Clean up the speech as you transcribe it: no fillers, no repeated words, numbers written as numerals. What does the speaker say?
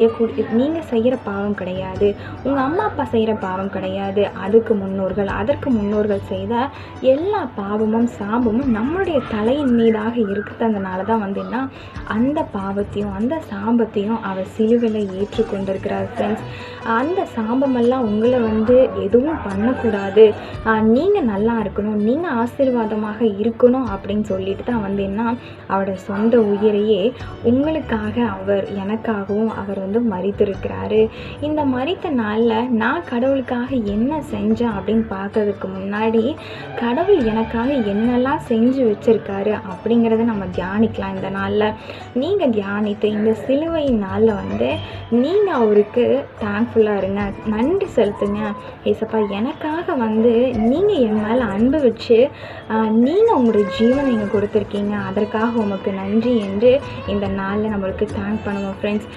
நீங்கள் செய்கிற பாவம் கிடையாது, உங்கள் அம்மா அப்பா செய்கிற பாவம் கிடையாது. அதற்கு முன்னோர்கள் செய்த எல்லா பாவமும் சாபமும் நம்மளுடைய தலையின் மீதாக இருக்கிறதுனால தான் என்ன அந்த பாவத்தையும் அந்த சாபத்தையும் அவர் சிலுவையில் ஏற்றுக்கொண்டிருக்கிறார் ஃப்ரெண்ட்ஸ். அந்த சாபமெல்லாம் உங்களை எதுவும் பண்ணக்கூடாது, நீங்கள் நல்லா இருக்கணும், நீங்கள் ஆசீர்வாதமாக இருக்கணும் அப்படின்னு சொல்லிட்டு தான் அவரோட சொந்த உயிரையே உங்களுக்காக எனக்காகவும் அவர் மரித்திருக்கிறாரு. இந்த மரித்த நாளில் நான் கடவுளுக்காக என்ன செஞ்சேன் அப்படின்னு பார்க்கறதுக்கு முன்னாடி கடவுள் எனக்காக என்னெல்லாம் செஞ்சு வச்சிருக்காரு அப்படிங்கிறத நம்ம தியானிக்கலாம். இந்த நாளில் நீங்கள் தியானித்து இந்த சிலுவை நாளில் நீங்கள் அவருக்கு தேங்க்ஃபுல்லாக இருங்க, நன்றி செலுத்துங்க. ஏசப்பா, எனக்காக நீங்கள் என் மேலே அன்பு வச்சு நீங்கள் உங்களுடைய ஜீவனை நீங்கள் கொடுத்துருக்கீங்க, அதற்காக உமக்கு நன்றி என்று இந்த நாளில் நம்மளுக்கு தேங்க் பண்ணுவோம் ஃப்ரெண்ட்ஸ்.